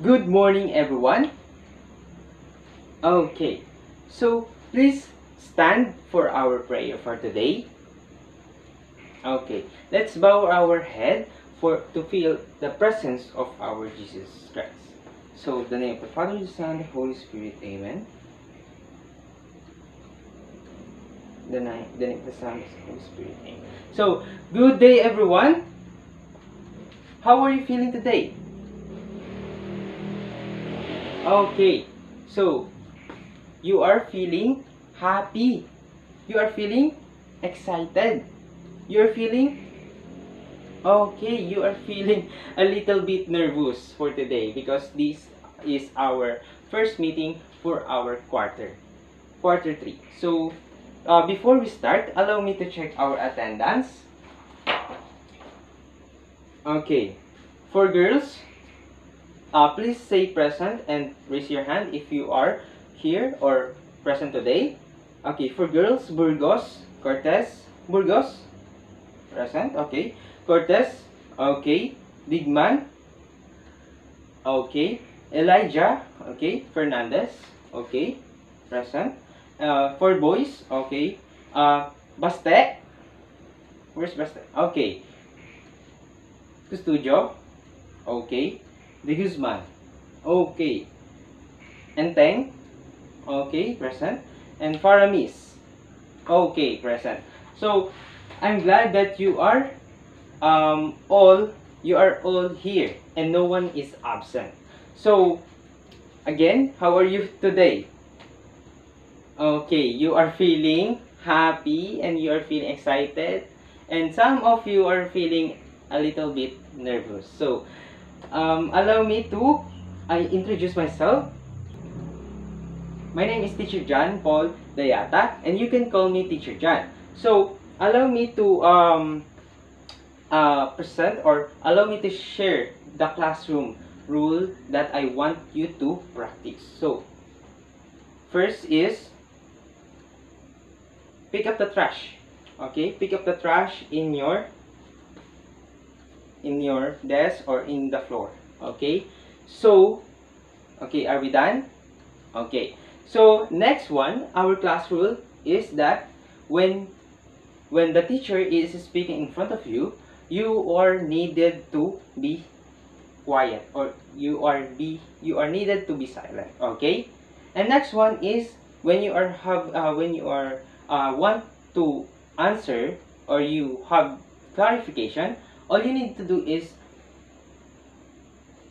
Good morning, everyone. Okay, so please stand for our prayer for today. Okay, let's bow our head to feel the presence of our Jesus Christ. So, in the name of the Father, the Son, and the Holy Spirit, Amen. The name of the Son, and the Holy Spirit, Amen. So, good day, everyone. How are you feeling today? Okay, so you are feeling happy. You are feeling excited. You are feeling okay. You are feeling a little bit nervous for today because this is our first meeting for our quarter 3. So, before we start, allow me to check our attendance. Okay, for girls, please say present and raise your hand if you are here or present today. Okay, for girls, Burgos, Cortez, Burgos, present, okay. Cortez, okay. Digman, okay. Elijah, okay. Fernandez, okay. Present. For boys, okay. Baste, where's Baste? Okay. Custudio, okay. De Guzman, okay. Enteng, okay, present. And Faramis, okay, present. So, I'm glad that you are all here and no one is absent. So, again, how are you today? Okay, you are feeling happy and you are feeling excited, and some of you are feeling a little bit nervous. So, allow me to introduce myself. My name is Teacher John Paul Dayata, and you can call me Teacher John. So, allow me to present or allow me to share the classroom rule that I want you to practice. So, first is pick up the trash. Okay, pick up the trash in your desk or in the floor. Okay, so okay, are we done? Okay, so next one, our class rule is that when the teacher is speaking in front of you, you are needed to be quiet, or you are needed to be silent. Okay, and next one is when you are want to answer or you have clarification, all you need to do is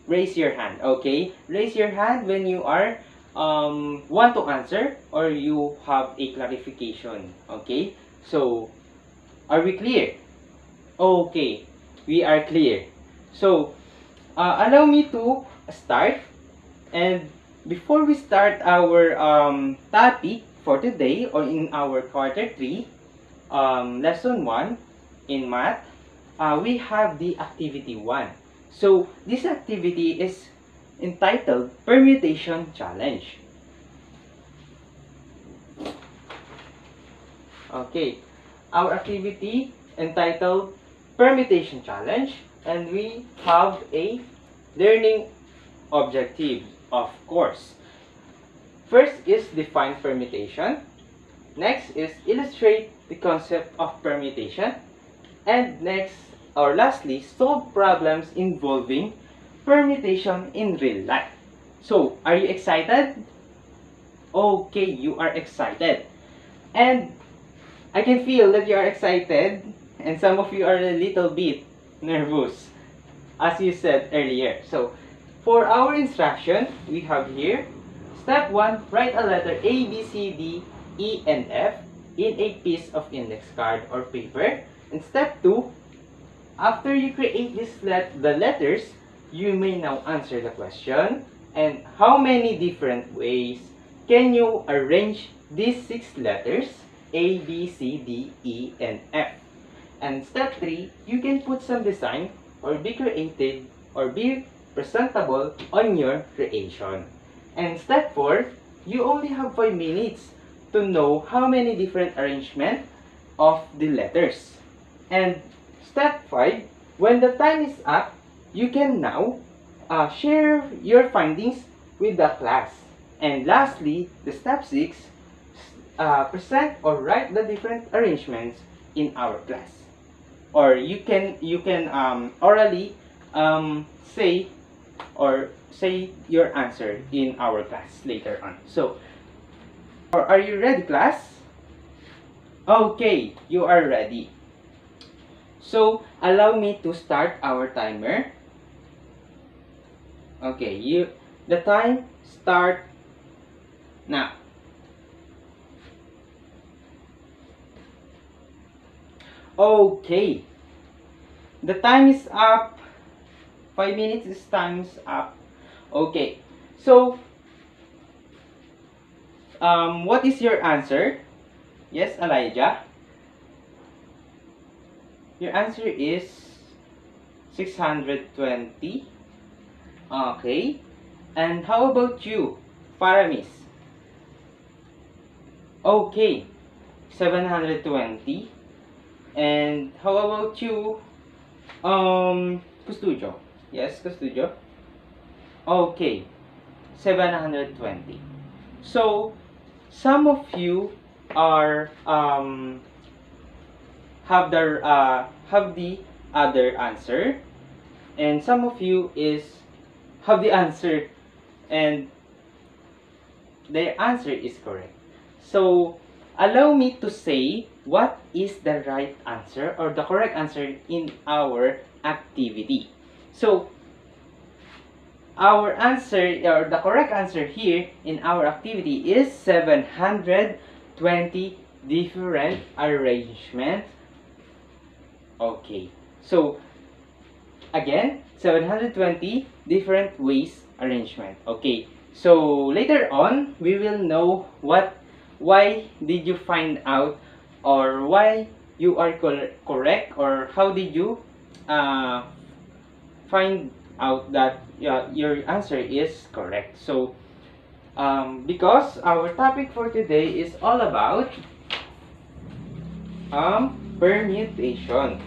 raise your hand. Okay, raise your hand when you are want to answer or you have a clarification. Okay, so are we clear? Okay, we are clear. So allow me to start. And before we start our topic for today, or in our quarter 3 lesson 1 in math, we have the activity 1. So this activity is entitled Permutation Challenge. Okay, our activity entitled Permutation Challenge, and we have a learning objective, of course. First is define permutation. Next is illustrate the concept of permutation. And next, or lastly, solve problems involving permutation in real life. So, are you excited? Okay, you are excited. And I can feel that you are excited, and some of you are a little bit nervous, as you said earlier. So, for our instruction, we have here, step 1, write a letter A, B, C, D, E, and F in a piece of index card or paper. And step 2, after you create the letters, you may now answer the question. And how many different ways can you arrange these 6 letters, A, B, C, D, E, and F? And step 3, you can put some design or be creative or be presentable on your creation. And step 4, you only have 5 minutes to know how many different arrangement of the letters. And step 5, when the time is up, you can now share your findings with the class. And lastly, the step 6, present or write the different arrangements in our class. Or you can orally say or say your answer in our class later on. So, are you ready, class? Okay, you are ready. So, allow me to start our timer. Okay, the time start now. Okay, the time is up. 5 minutes is time's up. Okay, so what is your answer? Yes, Elijah. Your answer is 620. Okay, and how about you, Paramis? Okay, 720. And how about you, Custudio? Yes, Custudio? Okay, 720. So, some of you are have the other answer, and some of you have the answer, and their answer is correct. So, allow me to say what is the right answer or the correct answer in our activity. So, our answer or the correct answer here in our activity is 720 different arrangements. Okay, so again, 720 different ways arrangement. Okay, so later on we will know why did you find out, or why you are correct, or how did you find out that your answer is correct. So because our topic for today is all about permutation.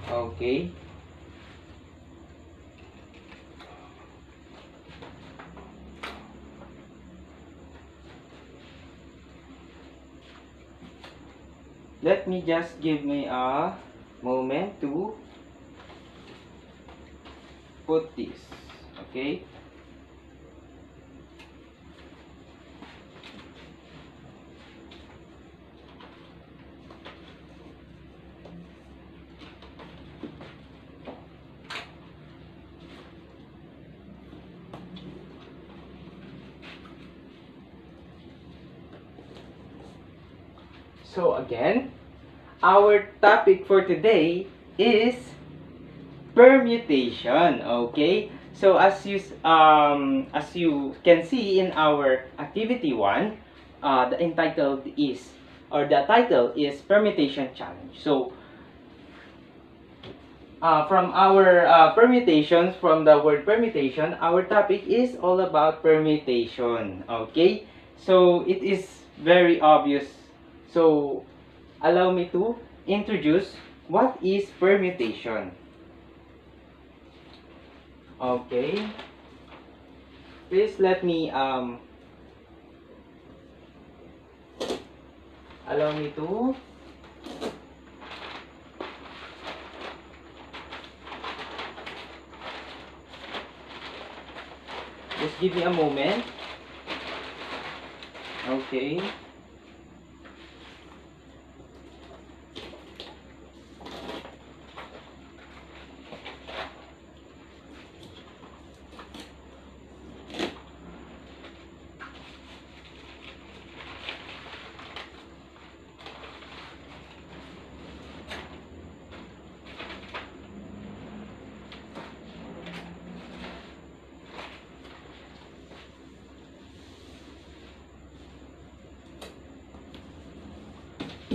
Okay, let me just give me a moment to put this. Okay, so again, our topic for today is permutation. Okay, so as you can see in our activity 1, the title is permutation challenge. So from our permutations, from the word permutation, our topic is all about permutation. Okay, so it is very obvious. So allow me to introduce what is permutation. Okay, please let me allow me to just give me a moment. Okay,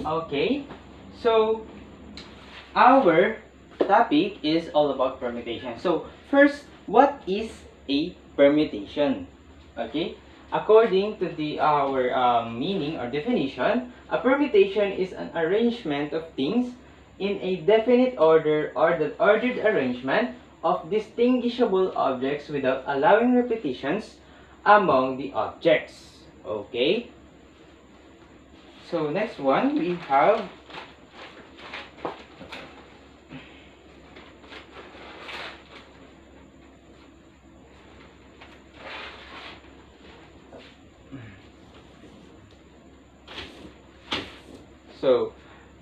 okay, so our topic is all about permutation. So first, what is a permutation? Okay, according to our meaning or definition, a permutation is an arrangement of things in a definite order, or the ordered arrangement of distinguishable objects without allowing repetitions among the objects. Okay? So next one, we have so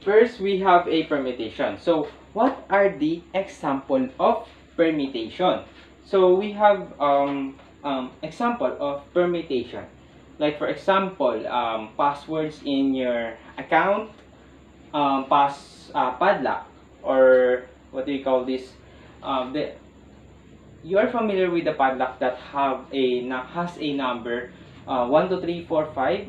first we have a permutation. So what are the example of permutation? So we have example of permutation. Like for example, passwords in your account, padlock, or what do you call this? You are familiar with the padlock that has a number 1, 2, 3, 4, 5.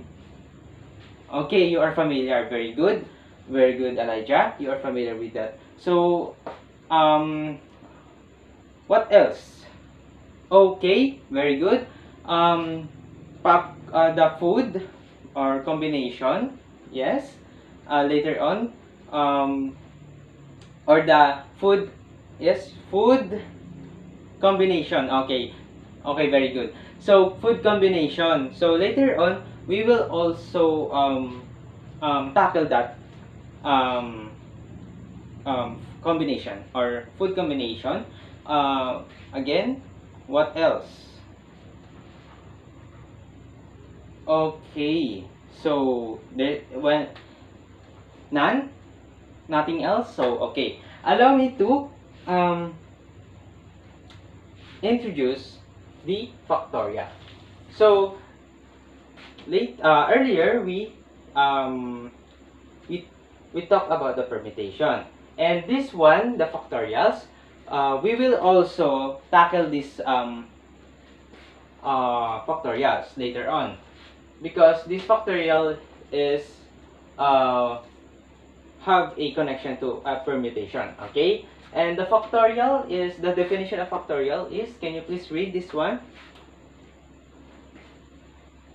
Okay, you are familiar. Very good. Very good, Elijah. You are familiar with that. So, what else? Okay, very good. The food or combination. Yes. Later on. Or the food. Yes, food combination. Okay. Okay, very good. So, food combination. So, later on, we will also tackle that combination or food combination. Again, what else? Okay, so nothing else. So okay, allow me to introduce the factorial. So earlier we talked about the permutation, and this one, the factorials, we will also tackle this factorials later on, because this factorial is have a connection to a permutation. Okay, and the factorial is, the definition of factorial is, can you please read this one?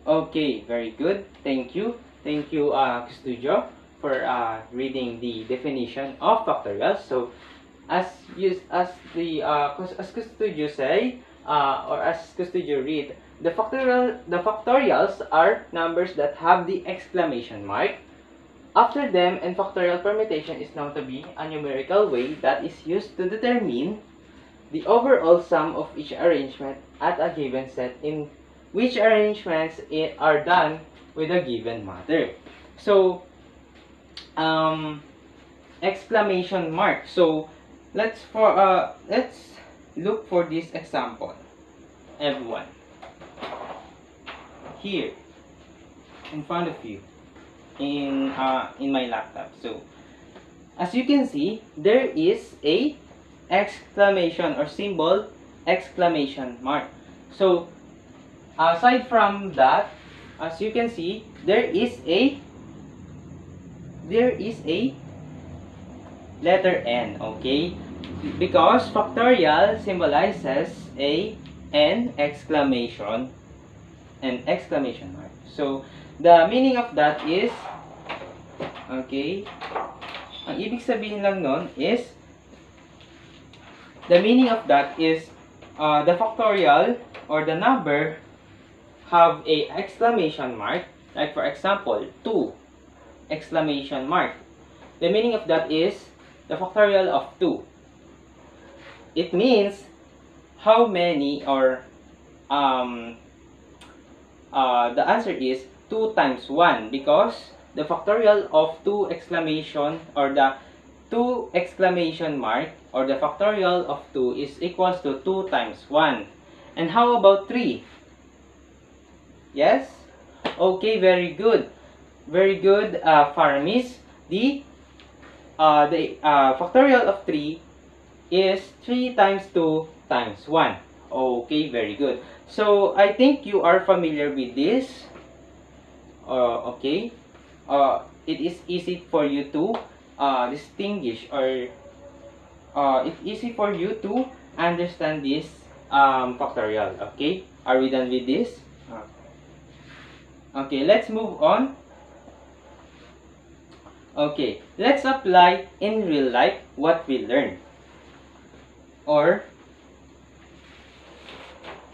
Okay, very good. Thank you. Thank you, Custodio, for reading the definition of factorials. So, as Custodio say, or as Custodio read, the factorials are numbers that have the exclamation mark after them, and factorial permutation is known to be a numerical way that is used to determine the overall sum of each arrangement at a given set, in which arrangements are done with a given matter. So, exclamation mark. So, let's look for this example, everyone. Here, in front of you, in my laptop. So, as you can see, there is a exclamation or symbol exclamation mark. So, aside from that, as you can see, there is a letter N, okay? Because factorial symbolizes an exclamation mark. So, the meaning of that is, okay, ang ibig sabihin lang nun is, the meaning of that is, the factorial or the number have a exclamation mark. Like for example, 2 exclamation mark. The meaning of that is the factorial of 2. It means how many, or the answer is 2 times 1, because the factorial of 2 exclamation, or the 2 exclamation mark, or the factorial of 2 is equals to 2 times 1. And how about 3? Yes? Okay, very good. Very good, Faramis. The factorial of 3 is 3 times 2 times 1. Okay, very good. So, I think you are familiar with this. Okay. It is easy for you to distinguish, or it's easy for you to understand this factorial. Okay, are we done with this? Okay, let's move on. Okay, let's apply in real life what we learned, or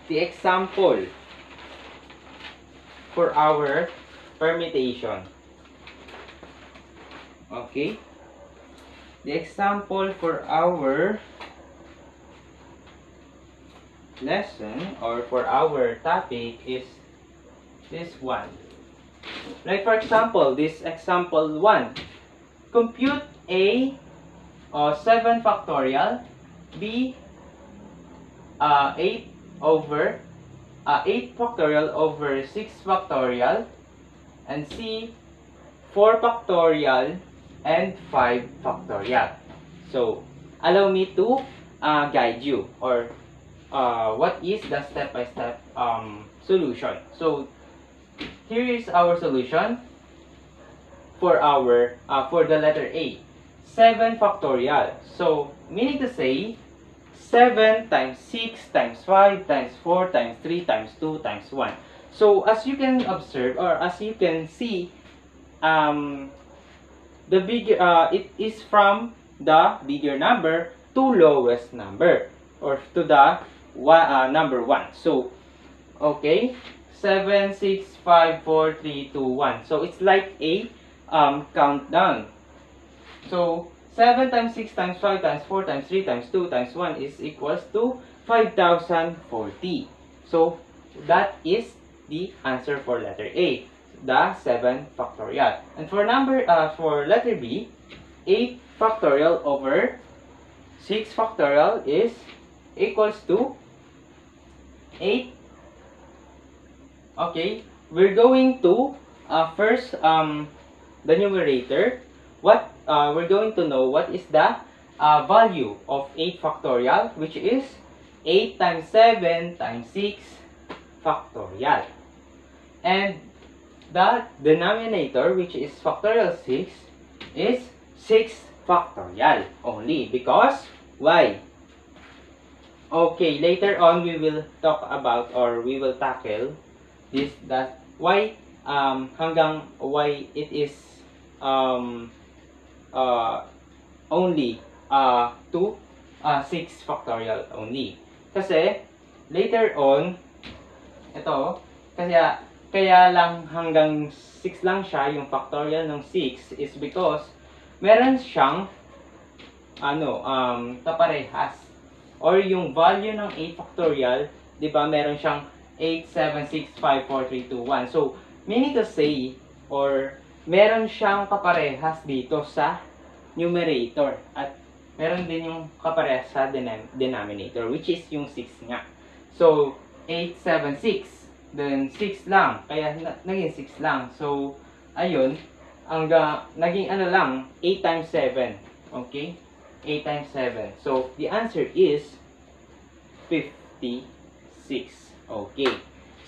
the example for our permutation. Okay? The example for our lesson or for our topic is this one. Like for example, this example 1. Compute A 7 factorial, B 8 factorial over 6 factorial, and C 4 factorial and 5 factorial. So, allow me to guide you or what is the step-by-step solution. So, here is our solution for our for the letter A. 7 factorial. So, meaning to say, 7 times 6 times 5 times 4 times 3 times 2 times 1. So, as you can observe or as you can see, the bigger it is from the bigger number to lowest number or to the number 1. So, okay, 7, 6, 5, 4, 3, 2, 1. So, it's like a countdown. So, 7 times 6 times 5 times 4 times 3 times 2 times 1 is equals to 5,040. So, that is the answer for letter A, the 7 factorial. And for for letter B, 8 factorial over 6 factorial is equals to 8. Okay, we're going to first the numerator. What we're going to know what is the value of 8 factorial, which is 8 times 7 times 6 factorial. And the denominator, which is factorial 6, is 6 factorial only. Because, why? Okay, later on we will talk about or we will tackle this, that why hanggang why it is only 6 factorial only. Kasi later on ito kaya lang hanggang 6 lang siya, yung factorial ng 6 is because meron siyang kaparehas or yung value ng 8 factorial, 'di ba? Meron siyang 8, 7, 6, 5, 4, 3, 2, 1. So, meaning to say, or meron siyang kaparehas dito sa numerator. At meron din yung kaparehas sa denominator, which is yung 6 nga. So, 8, 7, 6. Then, 6 lang. Kaya, naging 6 lang. So, ayun. Naging lang, 8 times 7. Okay? 8 times 7. So, the answer is 56. Okay.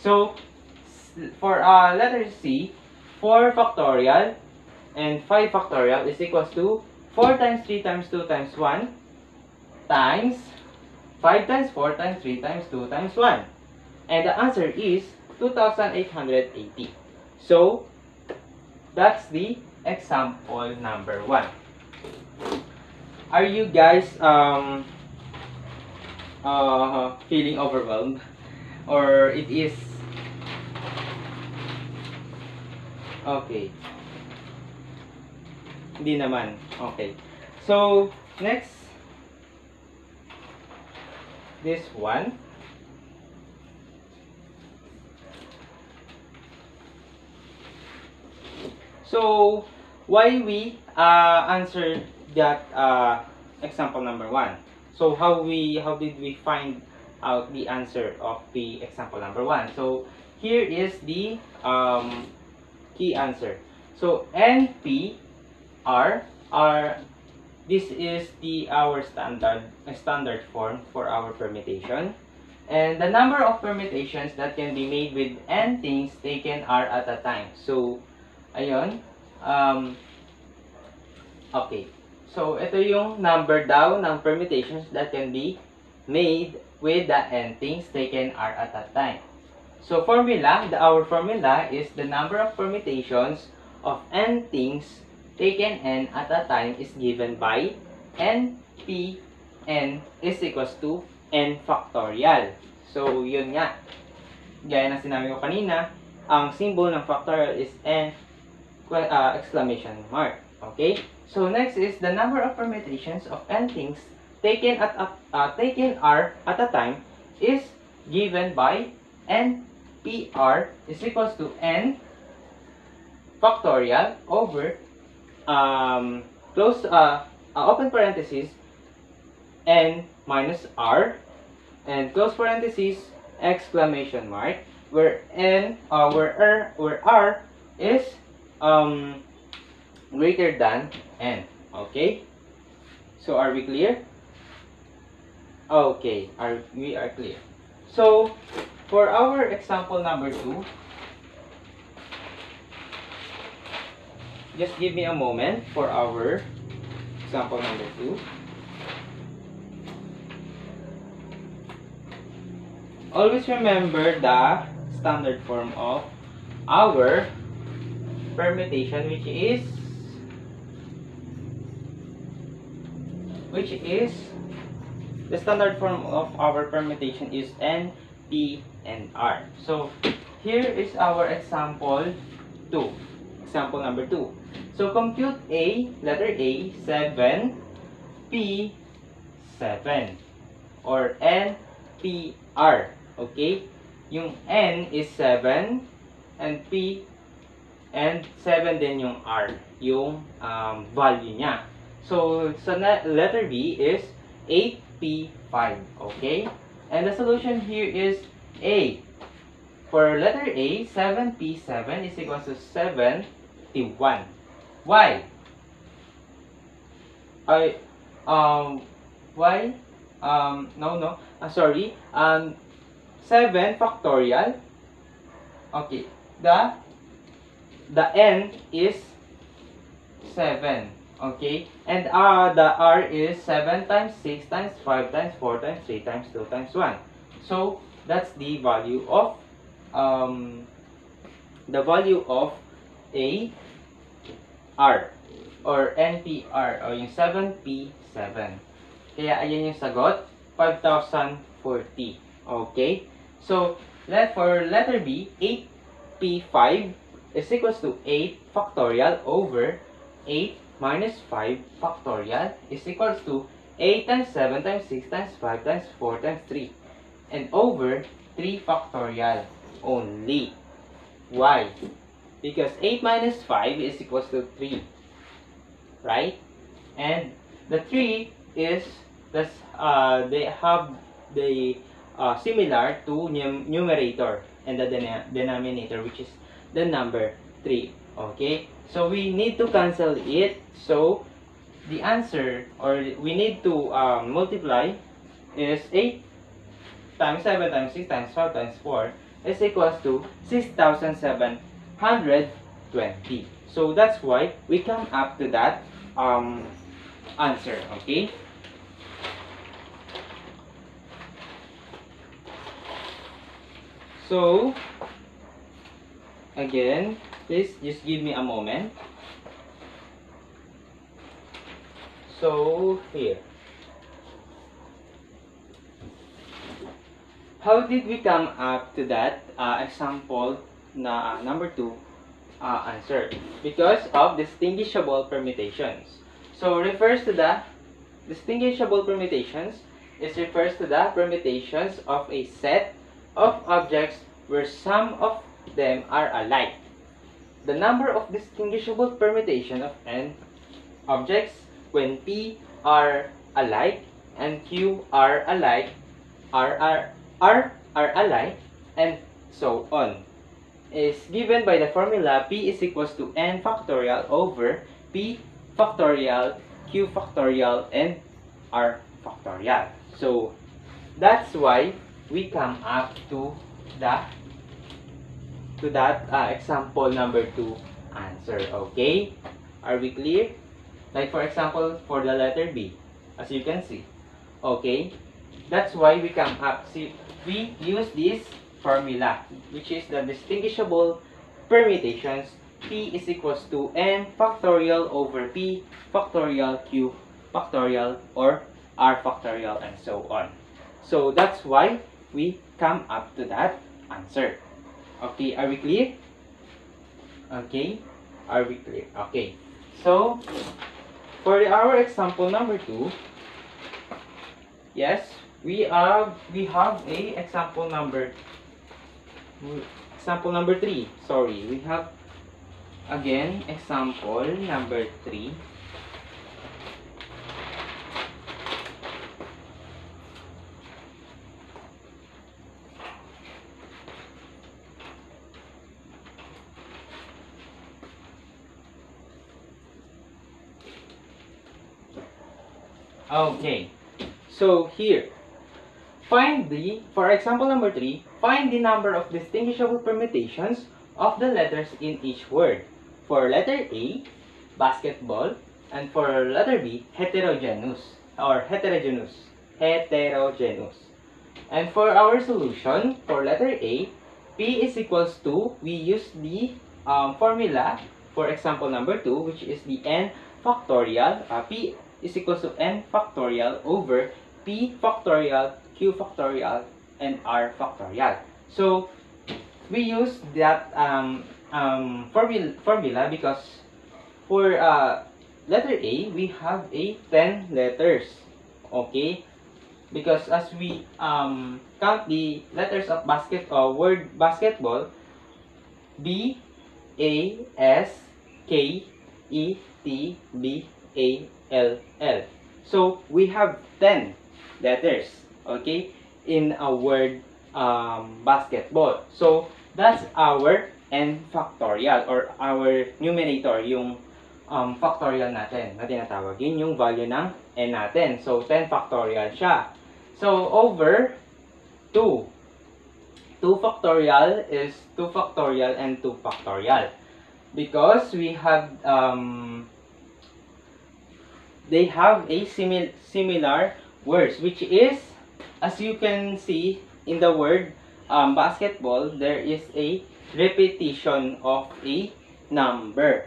So, for letter C, 4 factorial and 5 factorial is equals to 4 times 3 times 2 times 1 times 5 times 4 times 3 times 2 times 1. And the answer is 2,880. So, that's the example number 1. Are you guys feeling overwhelmed? Or it is okay? Hindi naman. Okay. So, next, this one. So, why we answer that example number 1? So, how did we find out the answer of the example number 1? So, here is the key answer. So, NP this is our standard form for our permutation, and the number of permutations that can be made with n things taken are at a time. So, ayun. Okay. So, ito yung number daw ng permutations that can be made with the n things taken are at a time. So, our formula is the number of permutations of n things taken n at a time is given by npn is equals to n factorial. So, yun nga. Gaya ng sinabi ko kanina, ang symbol ng factorial is n exclamation mark. Okay? So, next is the number of permutations of n things taken r at a time is given by npr is equals to n factorial over open parenthesis n minus r and close parenthesis exclamation mark where r is greater than n. Okay? So are we clear? Okay, we are clear. So for our example number 2, just give me a moment for our example number 2. Always remember the standard form of our permutation, which is the standard form of our permutation is n, p, and r. So here is our example 2. Example number 2. So compute A, letter A, 7, P, 7, or N, P, R. Okay? Yung N is 7, and P, and 7 din yung R, yung value niya. So, letter B is 8P5. Okay? And the solution here is A. For letter A, 7P7 is equal to 71. Why? Why? Sorry. 7 factorial. Okay. The n is 7. Okay. And the r is 7 times 6 times 5 times 4 times 3 times 2 times 1. So that's the value of a r or NPR o yung 7P7. Kaya ayan yung sagot, 5,040. Okay? So, for letter B, 8P5 is equals to 8 factorial over 8 minus 5 factorial is equals to 8 times 7 times 6 times 5 times 4 times 3 and over 3 factorial only. Why? Because 8 minus 5 is equals to 3. Right? And the 3 is similar to numerator and the denominator, which is the number 3. Okay? So we need to cancel it. So the answer, or we need to multiply, is 8 times 7 times 6 times 5 times 4 is equals to 6,720. So that's why we come up to that answer. Okay? So again, please just give me a moment. So here, how did we come up to that example number 2 answer? Because of distinguishable permutations. So refers to the distinguishable permutations. It refers to the permutations of a set of objects where some of them are alike. The number of distinguishable permutation of n objects when P are alike and Q are alike, R are alike, and so on, is given by the formula P is equals to n factorial over P factorial, Q factorial, and R factorial. So that's why we come up to that example number 2 answer. Okay? Are we clear? Like for example, for the letter B, as you can see. Okay? That's why we come up, we use this formula, which is the distinguishable permutations. P is equals to n factorial over P factorial, Q factorial, or R factorial, and so on. So that's why we come up to that answer. Okay, are we clear? Okay, are we clear? Okay, so for our example number 2, yes, we have a example number 3. Sorry, we have again example number 3. Okay, so here, for example number 3, find the number of distinguishable permutations of the letters in each word. For letter A, basketball, and for letter B, heterogeneous. And for our solution, for letter A, P is equals to, we use the formula for example number 2, which is the n factorial. P is equals to n factorial over P factorial, Q factorial, and R factorial. So we use that formula because for letter A, we have a 10 letters. Okay, because as we count the letters of word basketball, B, A, S, K, E, T, B, A, L, L. So we have 10 letters, okay, in a word basketball. So that's our n factorial, or our numerator, yung factorial natin na tinatawag. Yun yung value ng n natin. So 10 factorial siya. So over 2. 2 factorial is 2 factorial and 2 factorial. Because we have they have a similar words, which is, as you can see in the word basketball, there is a repetition of a letter.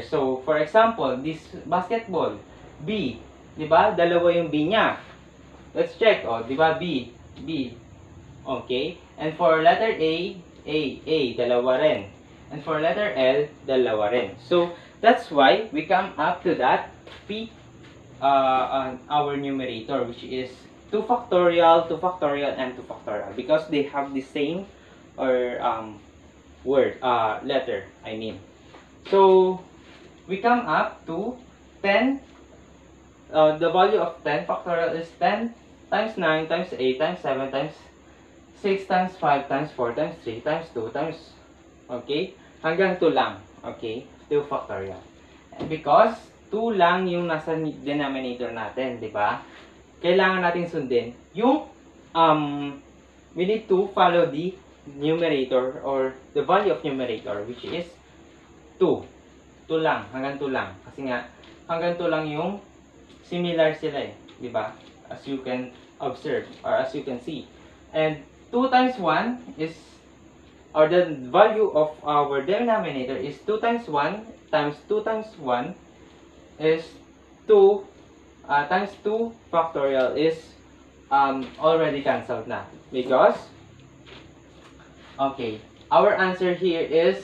So for example, this basketball, B, di ba? Dalawa yung B niya. Let's check, di ba? B. Okay. And for letter A, dalawa rin. And for letter L, dalawa rin. So that's why we come up to that P, our numerator, which is 2 factorial, 2 factorial, and 2 factorial, because they have the same letter, I mean. So we come up to 10. The value of 10 factorial is 10 times 9 times 8 times 7 times 6 times 5 times 4 times 3 times 2 times, okay, hanggang 2 lang, okay, 2 factorial. And because 2 lang yung nasa denominator natin, di ba? Kailangan natin sundin yung we need to follow the numerator, or the value of numerator, which is 2. 2 lang, hanggang 2 lang. Kasi nga, hanggang 2 lang yung similar sila eh, di ba? As you can observe, or as you can see. And 2 times 1 is, or the value of our denominator is 2 times 1 times 2 times 1 is 2 times 2 factorial is already cancelled na. Because, okay, our answer here is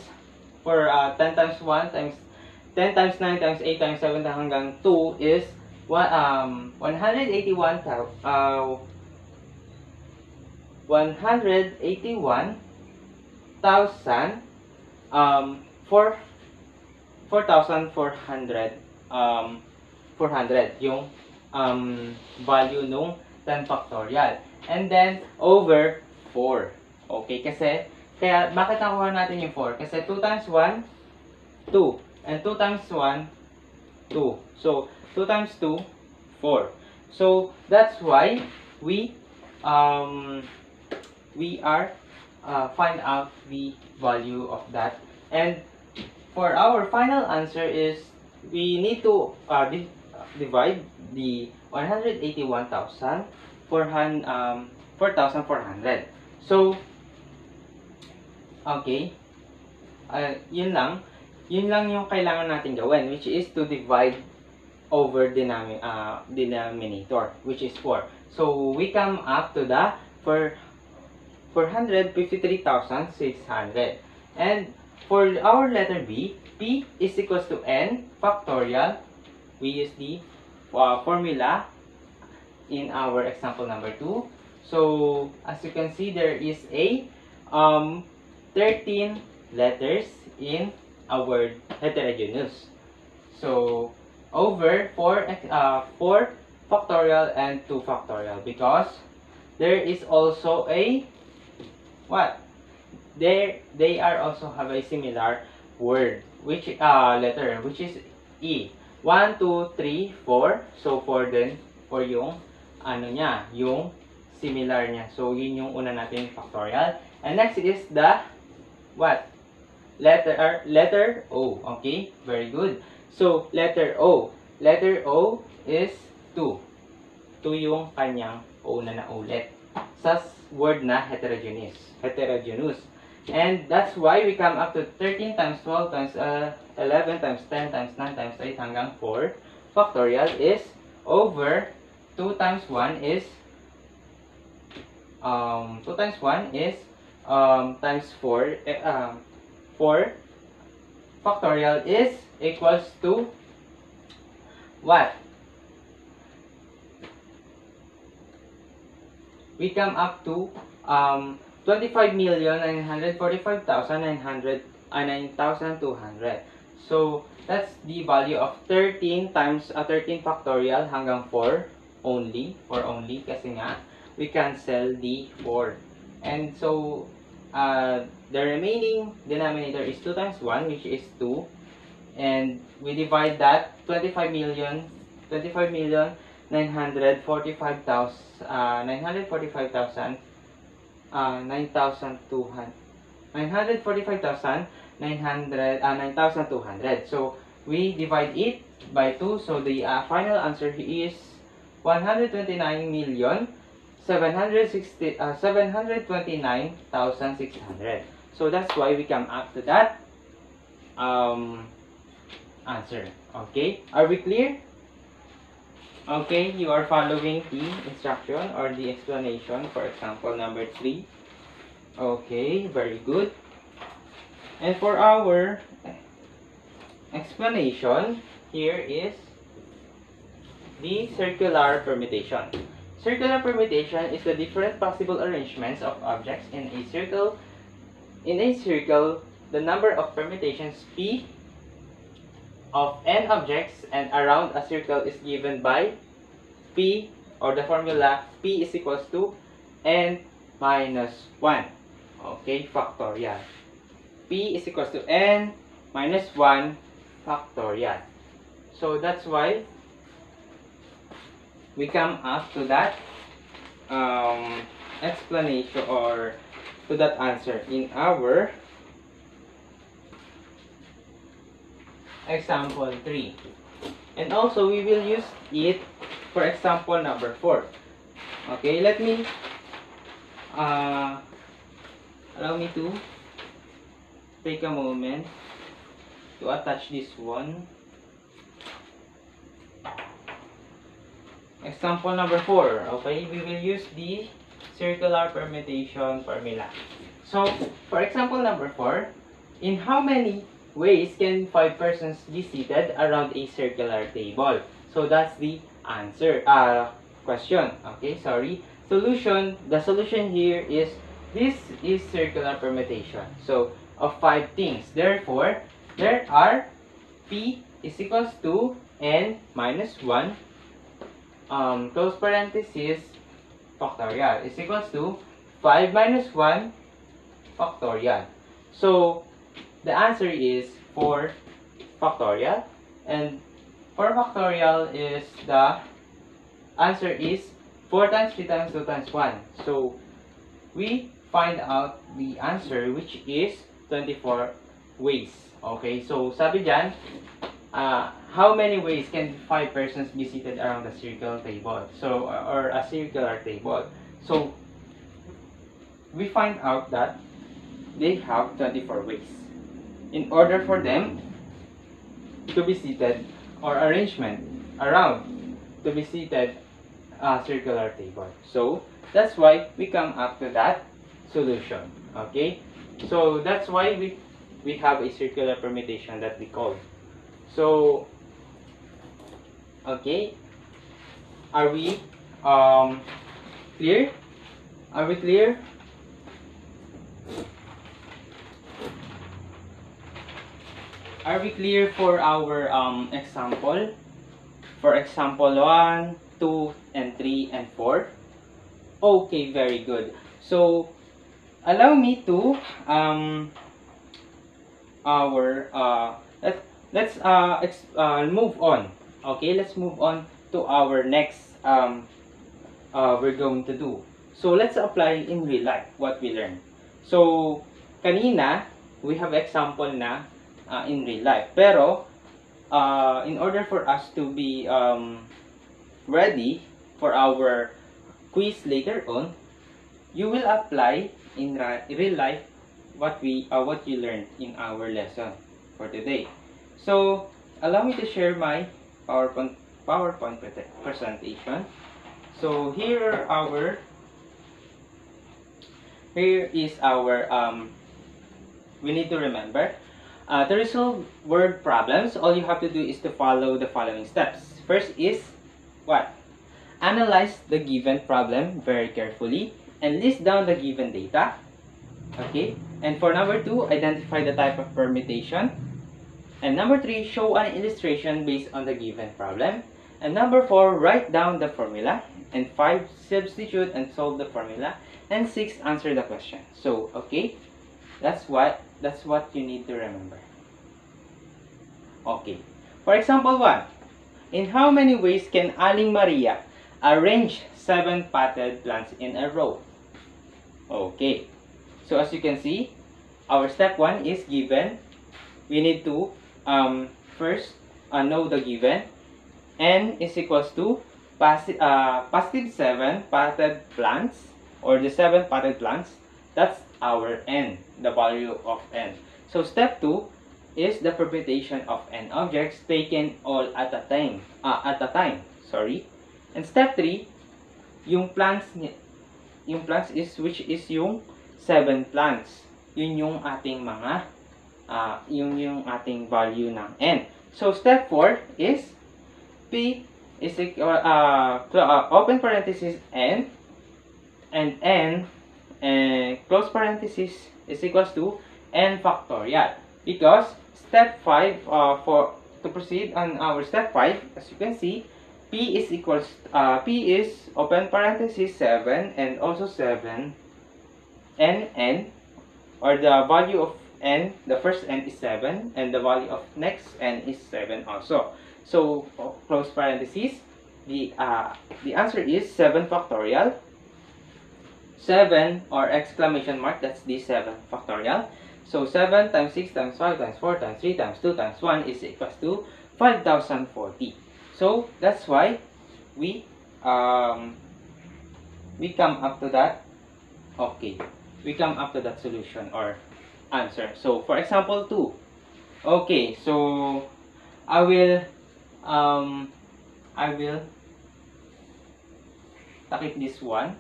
for 10 times 1 times 10 times 9 times 8 times 7 hanggang 2 is 181,400 yung value nung 10 factorial. And then over 4. Okay, kasi kaya bakit nakuha natin yung 4? Kasi 2 times 1, 2. And 2 times 1, 2. So 2 times 2, 4. So that's why we are find out the value of that. And for our final answer is, we need to divide the 4,400. So, okay, yun lang yung kailangan natin gawin, which is to divide over denominator, which is 4. So we come up to the 453,600. And for our letter B, P is equals to N factorial. We use the formula in our example number 2. So as you can see, there is a 13 letters in a word heterogeneous. So over 4 factorial and 2 factorial, because there is also a what? They are also have a similar word, which letter, which is E. 1, 2, 3, 4. So 4 din for yung ano niya, yung similar niya. So yun yung una natin factorial. And next is the what? Letter O. Okay? Very good. So letter O. Letter O is 2. 2 yung kanyang O na naulit sa word na heterogeneous. And that's why we come up to 13 times 12 times 11 times 10 times 9 times 8 hanggang 4 factorial is over 2 times 1 is 2 times 1 is times 4 4 factorial is equals to what? We come up to 25,945,900. So that's the value of 13 times 13 factorial hanggang 4 only, kasi nga we cancel the 4. And so the remaining denominator is 2 times 1, which is 2, and we divide that 945,900. So we divide it by 2. So the final answer is 129,729,600. So that's why we come up to that answer. Okay, are we clear? Okay, you are following the instruction or the explanation for example number 3. Okay, very good. And for our explanation, here is the circular permutation. Circular permutation is the different possible arrangements of objects in a circle. In a circle, the number of permutations P of n objects and around a circle is given by P, or the formula P is equals to n minus 1. Okay, factorial. P is equals to n minus 1 factorial. So that's why we come up to that explanation or to that answer in our example 3. And also we will use it for example number 4. Okay, let me allow me to take a moment to attach this one. Example number 4. Okay, we will use the circular permutation formula. So for example number 4, in how many ways can 5 persons be seated around a circular table? So that's the answer question. Okay, sorry. Solution. The solution here is this is circular permutation. So of 5 things. Therefore, there are P is equals to n minus 1 close parenthesis factorial is equals to 5 minus 1 factorial. So the answer is 4 factorial, and 4 factorial is the answer is 4 times 3 times 2 times 1. So we find out the answer, which is 24 ways. Okay, so sabi dyan, how many ways can 5 persons be seated around a circle table? So, or a circular table. So we find out that they have 24 ways. In order for them to be seated, or arrangement around to be seated circular table. So that's why we come up to that solution. Okay, so that's why we have a circular permutation that we call. So okay, are we clear? Are we clear? Are we clear for our example? For example 1, 2, and 3, and 4? Okay, very good. So, allow me to let's move on. Okay, let's move on to our next we're going to do. So, let's apply in real life what we learned. So, kanina, we have example na in real life. Pero, in order for us to be ready for our quiz later on, you will apply in real life what you learned in our lesson for today. So, allow me to share my PowerPoint presentation. So, here is our we need to remember to resolve word problems. All you have to do is to follow the following steps. First is what? Analyze the given problem very carefully and list down the given data. Okay, and for number 2, identify the type of permutation. And number 3, show an illustration based on the given problem. And number 4, write down the formula. And 5, substitute and solve the formula. And 6, answer the question. So, okay, that's what you need to remember. Okay, for example 1, in how many ways can Aling Maria arrange 7 potted plants in a row? Okay, so as you can see, our step 1 is given. We need to first know the given. N is equals to positive 7 potted plants, or the 7 potted plants. That's our N, the value of N. So step 2 is the permutation of N objects taken all at a time. Sorry. And step 3, yung plants is which is yung 7 plants. Yun yung ating mga yung ating value ng N. So step 4 is P is equal open parenthesis N, and N close parenthesis is equals to N factorial, because step 5 to proceed on our step 5, as you can see, P is open parenthesis 7 and also 7 N, or the value of N, the first N is 7 and the value of next N is 7 also. So close parenthesis, the answer is 7 factorial. 7 or exclamation mark, that's the 7 factorial. So 7 times 6 times 5 times 4 times 3 times 2 times 1 is equals to 5040. So that's why we come up to that. Okay, we come up to that solution or answer. So for example 2. Okay, so I will takip this one.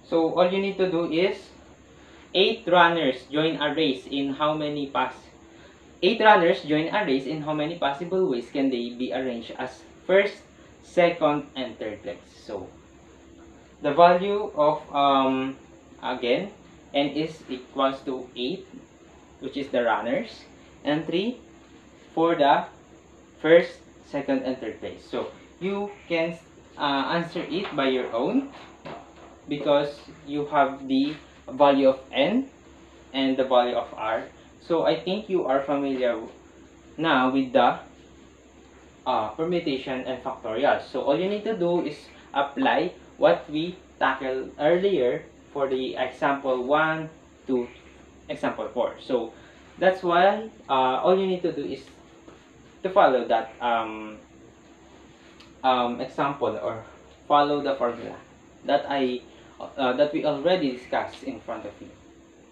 So all you need to do is 8 runners join a race in how many possible ways can they be arranged as first, second, and third legs. So the value of again, N is equals to 8, which is the runners, and 3 for the first, second, and third place. So you can answer it by your own, because you have the value of N and the value of R. So I think you are familiar now with the permutation and factorial. So all you need to do is apply what we tackled earlier for the example 1 to example 4. So that's why all you need to do is to follow that example, or follow the formula that that we already discussed in front of you.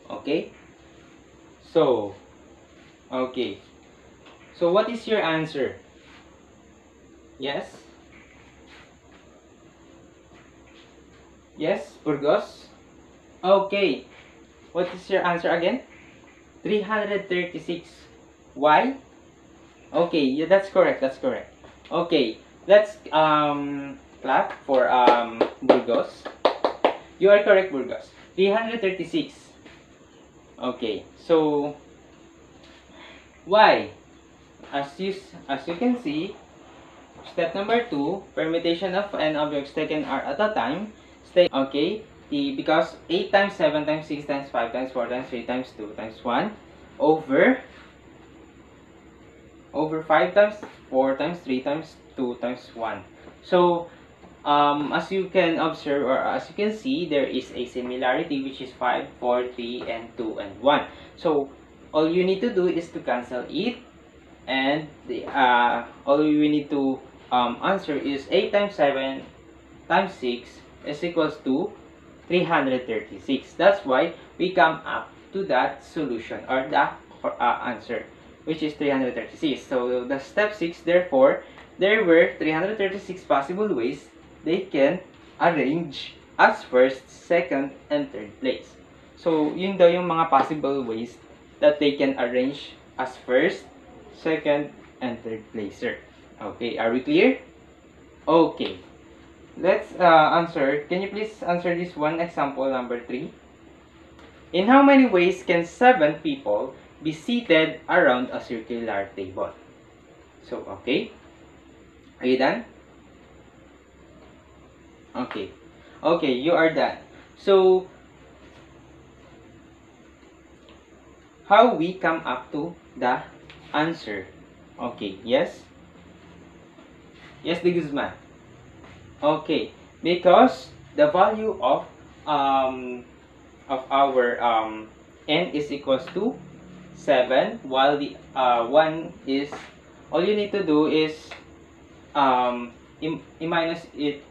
Okay, so what is your answer? Yes, Yes, Burgos? Okay. What is your answer again? 336. Why? Okay, yeah, that's correct. That's correct. Okay, let's clap for Burgos. You are correct, Burgos. 336. Okay, so why? As you can see, step number 2, permutation of n objects taken are at a time. Okay, because 8 times 7 times 6 times 5 times 4 times 3 times 2 times 1 over 5 times 4 times 3 times 2 times 1. So, as you can observe or as you can see, there is a similarity which is 5, 4, 3, and 2, and 1. So, all you need to do is to cancel it, and all we need to answer is 8 times 7 times 6 is equals to 336. That's why we come up to that solution or the answer, which is 336. So the step 6, therefore, there were 336 possible ways they can arrange as first, second, and third place. So, yun daw yung mga possible ways that they can arrange as first, second, and third placer. Okay, are we clear? Okay. Let's answer. Can you please answer this one, example number 3? In how many ways can 7 people be seated around a circular table? So, okay. Are you done? Okay. Okay, you are done. So, how we come up to the answer? Okay, yes? Yes, De Guzman. Okay, because the value of our n is equals to 7, while the 1 is, all you need to do is minus it,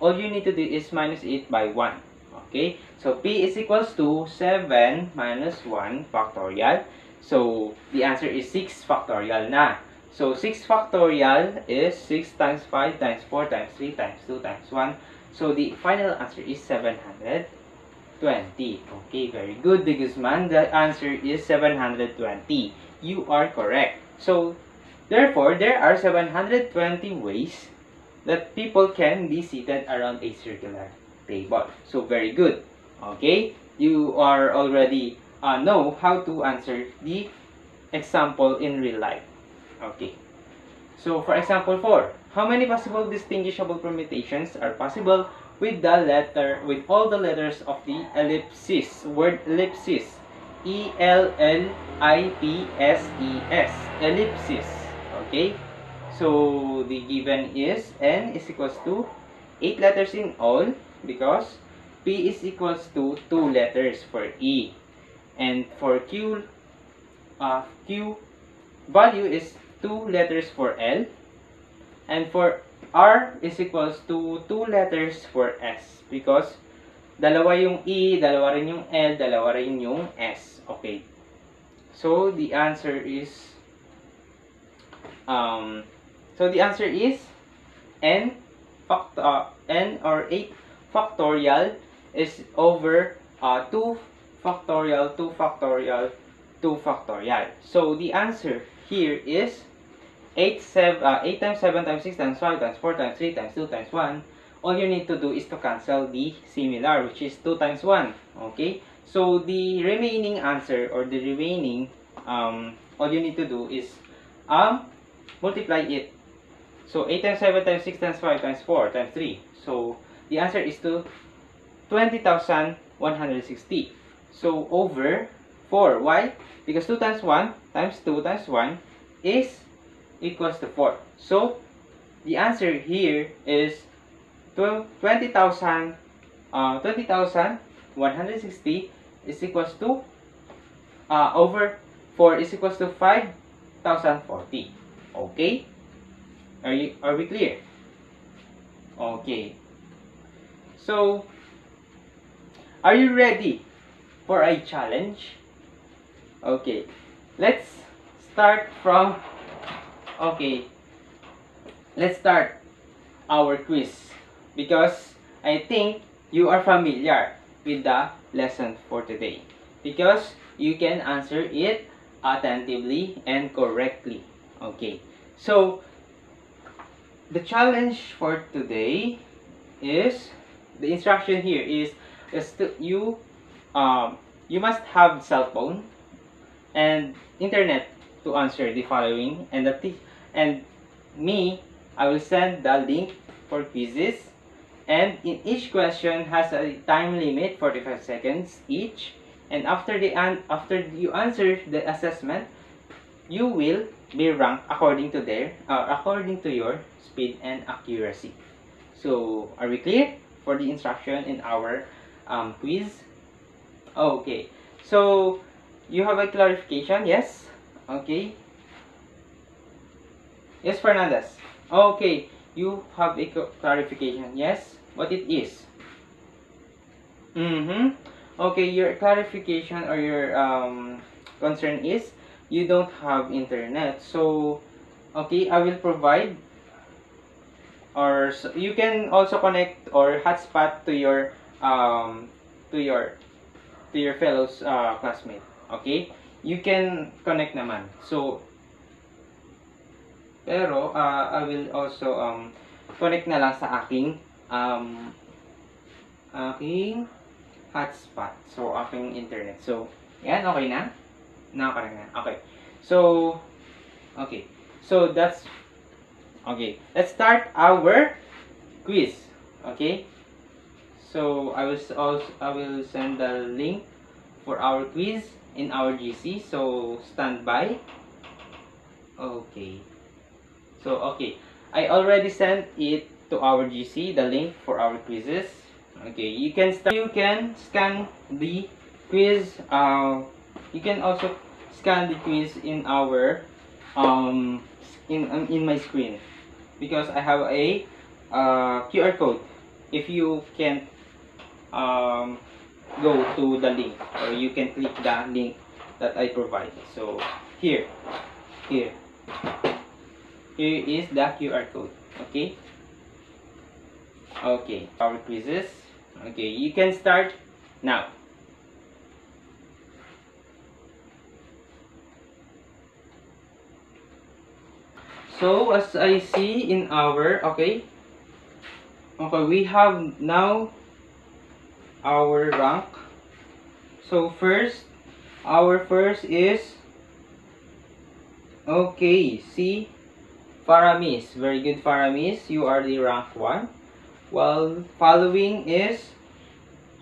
all you need to do is minus it by 1. Okay, so p is equals to 7 minus 1 factorial. So the answer is 6 factorial na. So 6 factorial is 6 times 5 times 4 times 3 times 2 times 1. So the final answer is 720. Okay, very good, De Guzman. The answer is 720. You are correct. So therefore, there are 720 ways that people can be seated around a circular table. So very good. Okay, you are already know how to answer the example in real life. Okay. So for example 4, how many possible distinguishable permutations are possible with all the letters of the ellipsis? Word ellipsis. E-L-L-I-P-S-E-S. Ellipsis. Okay. So the given is n is equals to 8 letters in all, because P is equals to 2 letters for E. And for Q value is 2 letters for L, and for R is equals to 2 letters for S, because dalawa yung E, dalawa rin yung L, dalawa rin yung S. Okay, so the answer is n or 8 factorial is over 2 factorial, 2 factorial, 2 factorial. So the answer here is 8 times 7 times 6 times 5 times 4 times 3 times 2 times 1. All you need to do is to cancel the similar, which is 2 times 1. Okay, so the remaining answer, or the remaining all you need to do is multiply it. So 8 times 7 times 6 times 5 times 4 times 3. So the answer is to 20,160. So over 4. Why? Because 2 times 1 times 2 times 1 is equals to 4. So the answer here is 20,160 is equals to over 4 is equals to 5,040. Okay? Are we clear? Okay. So, are you ready for a challenge? Okay. Let's start from let's start our quiz, because I think you are familiar with the lesson for today because you can answer it attentively and correctly. Okay, so the challenge for today is, the instruction here is you must have cell phone and internet to answer the following, and I will send the link for quizzes, and in each question has a time limit 45 seconds each, and after you answer the assessment, you will be ranked according to your speed and accuracy. So are we clear for the instruction in our quiz? Okay, so you have a clarification? Yes? Okay. Yes, Fernandez. Okay, you have a clarification. Yes? What it is? Okay, your clarification or your concern is you don't have internet. So, okay, I will provide, or you can also connect or hotspot to your to your fellows classmate. Okay, you can connect naman. So pero I will also connect na lang sa aking hotspot, so aking internet. So yan, okay na, nakakarang na. Okay, so okay, so that's okay. Let's start our quiz. Okay, so I will send the link for our quiz in our GC, so stand by. Okay, so okay, I already sent it to our GC, the link for our quizzes. Okay, you can scan the quiz. You can also scan the quiz in our in my screen, because I have a QR code. If you can't go to the link, or you can click the link that I provide. So here is the QR code. Okay, okay, our quizzes. Okay, you can start now. So as I see in our okay, we have now our rank. So our first is okay, see, Faramis. Very good, Faramis, you are the rank 1. Well, following is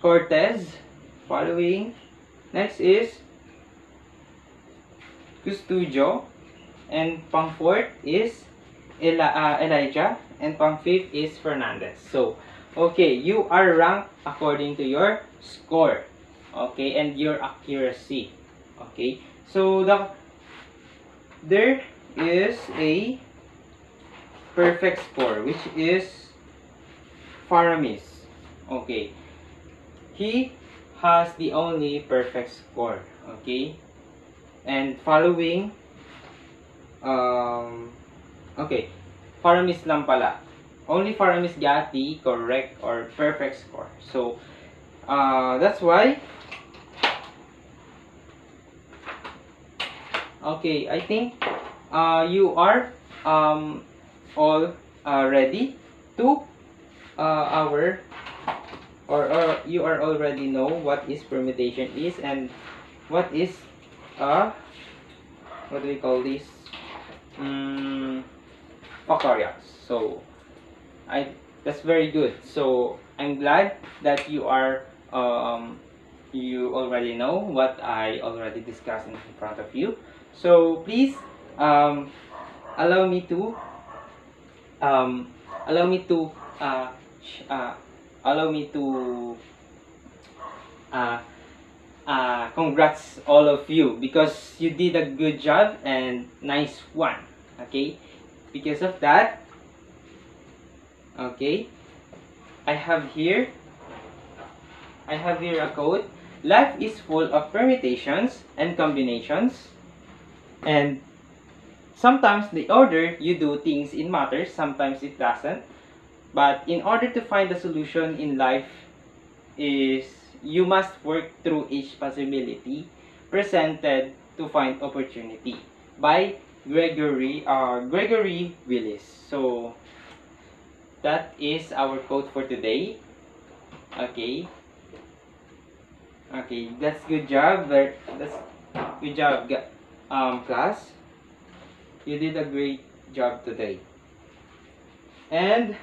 Cortez. Next is Custudio, and pang 4th is Elijah, and pang 5th is Fernandez. So okay, you are ranked according to your score, okay, and your accuracy. Okay, so there is a perfect score, which is Faramis. Okay, he has the only perfect score. Okay, and following okay, Faramis lang pala. Only Faramis got the correct or perfect score. So that's why okay, I think you are all ready to our or you are already know what is permutation is, and what is what do we call this, factorials. So that's very good. So I'm glad that you are you already know what I already discussed in front of you. So please allow me to congrats all of you, because you did a good job and nice one. Okay, because of that, okay, I have here a quote. Life is full of permutations and combinations, and sometimes the order you do things in matters, sometimes it doesn't. But in order to find the solution in life, is you must work through each possibility presented to find opportunity by Gregory Willis. So that is our quote for today. Okay. Okay, that's good job. That's good job, class. You did a great job today. And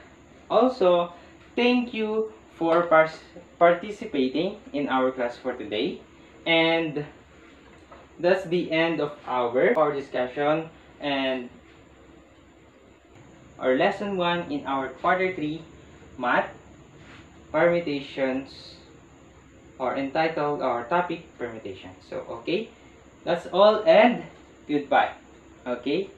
also, thank you for participating in our class for today. And that's the end of our discussion and our lesson 1 in our quarter 3 math permutations, or entitled our topic permutation. So okay, that's all and goodbye. Okay.